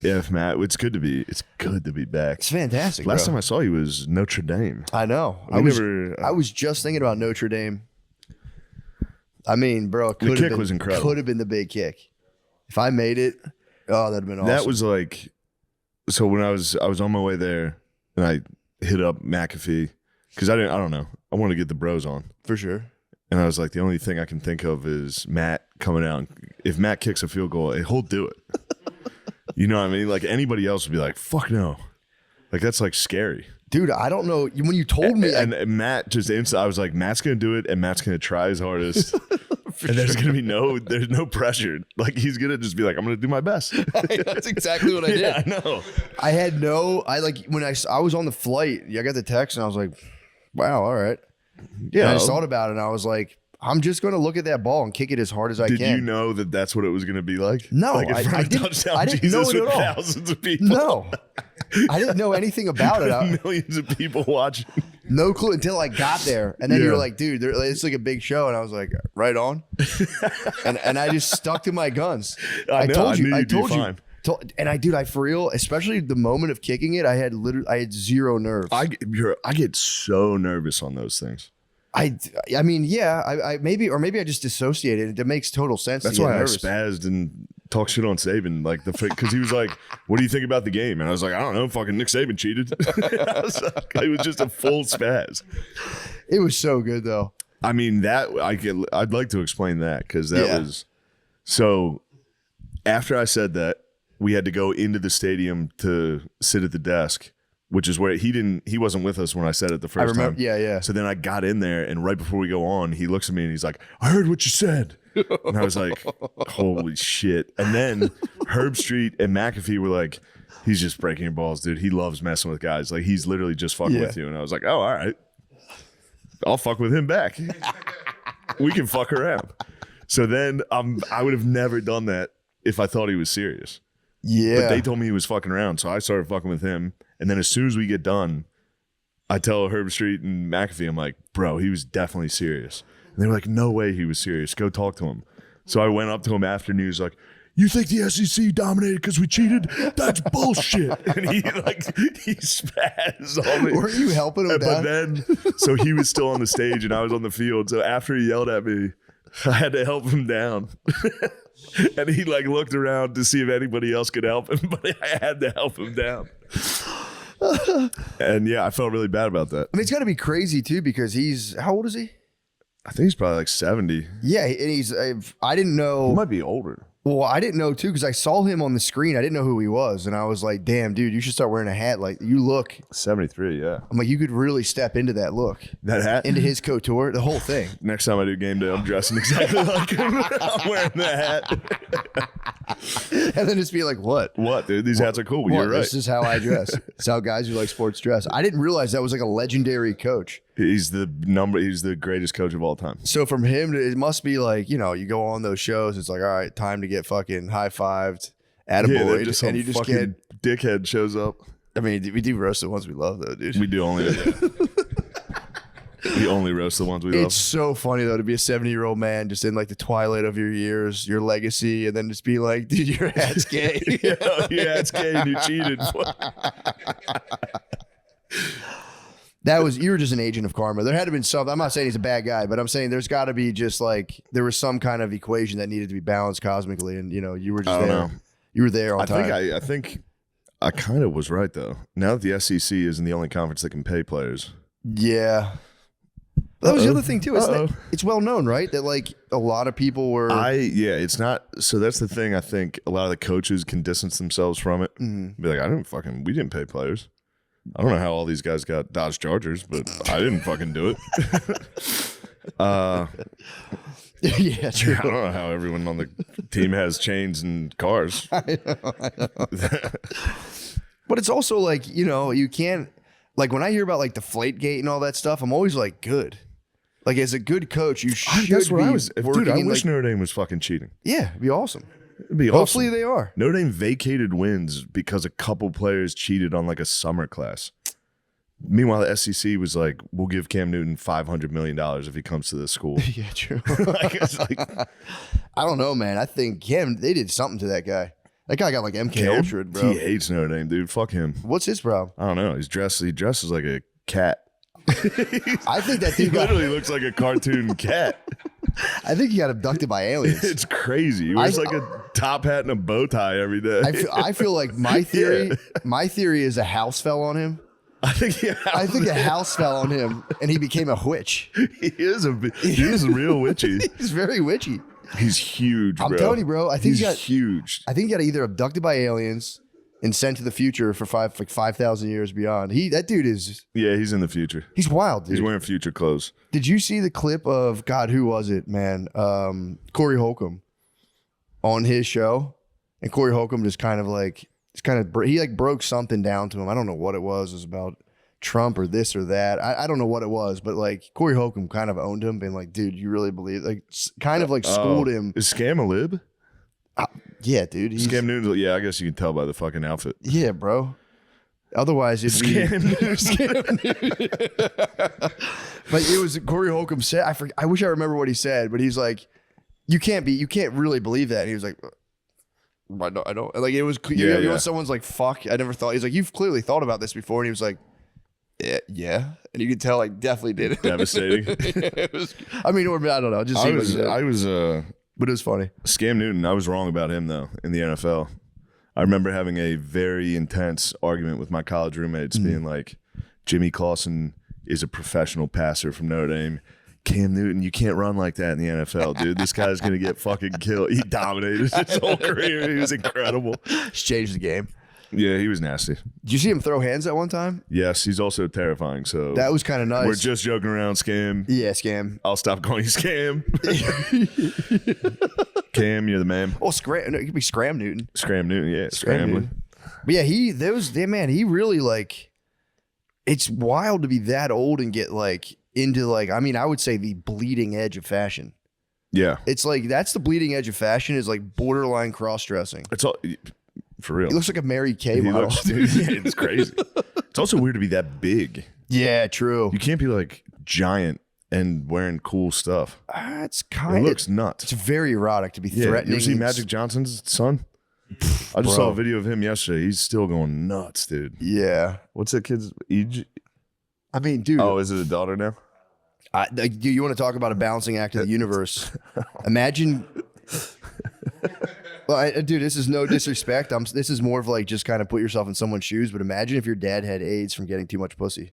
Yeah, if Matt, it's good to be back. It's fantastic. Last time I saw you was Notre Dame. I know. I was just thinking about Notre Dame. I mean, bro, the kick was incredible. Could have been the big kick. If I made it, that'd have been awesome. That was like, so when I was on my way there and I hit up McAfee because I don't know. I want to get the bros on. For sure. And I was like, the only thing I can think of is Matt coming out. If Matt kicks a field goal, he'll do it. You know what I mean? Like anybody else would be like, fuck no. Like that's like scary. Dude, I don't know. When you told me. And Matt just I was like, Matt's going to do it and Matt's going to try his hardest. And there's going to be there's no pressure. Like he's going to just be like, I'm going to do my best. That's exactly what I did. Yeah, I know. When I was on the flight, I got the text and I was like, wow, all right. Yeah. And I just thought about it and I was like, I'm just going to look at that ball and kick it as hard as I can. Did you know that that's what it was going to be like? No, like I didn't know it at all. Thousands of people. No, I didn't know anything about it. Millions of people watching. No clue until I got there. And then you were like, dude, it's like a big show. And I was like, right on. and I just stuck to my guns. I told you. And I for real, especially the moment of kicking it, I had zero nerves. I get so nervous on those things. I mean, yeah, I maybe I just dissociated. It makes total sense. That's why I spazzed and talked shit on Saban, like because he was like, "What do you think about the game?" And I was like, "I don't know, fucking Nick Saban cheated." It was just a full spaz. It was so good though. I mean, I'd like to explain that because that was so. After I said that, we had to go into the stadium to sit at the desk. Which is where he wasn't with us when I said it the first time. Yeah. So then I got in there and right before we go on, he looks at me and he's like, I heard what you said. And I was like, holy shit. And then Herb Street and McAfee were like, he's just breaking your balls, dude. He loves messing with guys. Like he's literally just fucking with you. And I was like, oh, all right. I'll fuck with him back. We can fuck around. So then I would have never done that if I thought he was serious. Yeah. But they told me he was fucking around. So I started fucking with him. And then as soon as we get done, I tell Herb Street and McAfee, I'm like, bro, he was definitely serious. And they were like, no way he was serious. Go talk to him. So I went up to him after and he was like, you think the SEC dominated because we cheated? That's bullshit. And he spazzed on me. Weren't you helping him But then, so he was still on the stage and I was on the field. So after he yelled at me, I had to help him down. And he like looked around to see if anybody else could help him, but I had to help him down. And yeah, I felt really bad about that. I mean, it's got to be crazy too because how old is he? I think he's probably like 70. Yeah, and I didn't know. He might be older. Well, I didn't know too because I saw him on the screen. I didn't know who he was, and I was like, "Damn, dude, you should start wearing a hat. Like you look 73." Yeah, I'm like, you could really step into that look, that hat, into his couture, the whole thing. Next time I do game day, I'm dressing exactly like him. I'm wearing the hat, and then just be like, "What? What, dude? These hats are cool. You're right. This is how I dress. It's how guys who like sports dress." I didn't realize that was like a legendary coach. He's the greatest coach of all time. So from him, it must be like, you go on those shows. It's like, all right, time to get fucking high-fived, attaboy. Just and you just fucking dickhead shows up. I mean, we do roast the ones we love, though, dude. We do only. We only roast the ones we love. It's so funny, though, to be a 70-year-old man just in like the twilight of your years, your legacy, and then just be like, dude, your hat's gay. Your hat's gay and you cheated. You were just an agent of karma. There had to been something. I'm not saying he's a bad guy, but I'm saying there's got to be just like there was some kind of equation that needed to be balanced cosmically, and you were just there. Know. You were there on time. I think I kind of was right though. Now that the SEC isn't the only conference that can pay players. Yeah, that was the other thing too. It's well known, right? That like a lot of people were. It's not. So that's the thing. I think a lot of the coaches can distance themselves from it. Mm-hmm. Be like, we didn't pay players. I don't know how all these guys got Dodge Chargers, but I didn't fucking do it. Yeah, true. I don't know how everyone on the team has chains and cars. I know. But it's also like, you can't, like when I hear about like Deflategate and all that stuff, I'm always like, good. Like as a good coach, you should That's what be I was. Dude, I wish like, Notre Dame was fucking cheating. Yeah, it'd be awesome. Hopefully awesome. They are. Notre Dame vacated wins because a couple players cheated on like a summer class. Meanwhile, the SEC was like, we'll give Cam Newton $500 million if he comes to this school. Yeah, true. I don't know, man. I think they did something to that guy. That guy got like MK Ultra, bro. He hates Notre Dame, dude. Fuck him. What's his problem? I don't know. He dresses like a cat. I think that He dude literally looks like a cartoon cat. I think he got abducted by aliens. It's crazy. He wears like a top hat and a bow tie every day. I feel like my theory is a house fell on him. I think a house fell on him and he became a witch. He is real witchy. He's very witchy. He's huge, bro. I'm telling you, bro. I think he's huge. I think he got either abducted by aliens and sent to the future for 5,000 years beyond. That dude is. Yeah, he's in the future. He's wild, dude. He's wearing future clothes. Did you see the clip of God? Who was it, man? Corey Holcomb on his show, and Corey Holcomb just kind of like he like broke something down to him. I don't know what it was. It was about Trump or this or that. I don't know what it was, but like Corey Holcomb kind of owned him, being like, dude, you really believe, like, kind of like schooled him. Is Scam a lib? Yeah, dude. Scam Newton's, yeah, I guess you can tell by the fucking outfit. Yeah, bro. Otherwise, it'd Scam be But it was Corey Holcomb said. I wish I remember what he said, but he's like, you can't really believe that. And he was like, I don't. Like it was. You know, someone's like, fuck. I never thought. He's like, you've clearly thought about this before, and he was like, yeah. And you could tell, like, definitely did it. Devastating. I mean, or I don't know. Just I was but it was funny. Scam Newton. I was wrong about him though in the NFL. I remember having a very intense argument with my college roommates, being like, Jimmy Clausen is a professional passer from Notre Dame. Cam Newton, you can't run like that in the NFL, dude. This guy's gonna get fucking killed. He dominated his whole career. He was incredible. He's changed the game. Yeah, he was nasty. Did you see him throw hands at one time? Yes, he's also terrifying. So that was kind of nice. We're just joking around, Scam. Yeah, Scam. I'll stop calling you Scam. Cam, you're the man. Oh, Scram. No, it could be Scram Newton. Scram Newton, yeah, Scrambling. But yeah, he really like. It's wild to be that old and get like into like. I mean, I would say the bleeding edge of fashion. Yeah, it's like that's the bleeding edge of fashion is like borderline cross dressing. It's all. For real. He looks like a Mary Kay model. Dude, yeah, it's crazy. It's also weird to be that big. Yeah, true. You can't be like giant and wearing cool stuff. It's kind of. It looks nuts. It's very erotic to be threatening. You ever see Magic Johnson's son? I just saw a video of him yesterday. He's still going nuts, dude. Yeah. What's that kid's age? I mean, dude. Oh, is it a daughter now? You want to talk about a balancing act of the universe? Imagine. Well, dude, this is no disrespect. This is more of like just kind of put yourself in someone's shoes. But imagine if your dad had AIDS from getting too much pussy.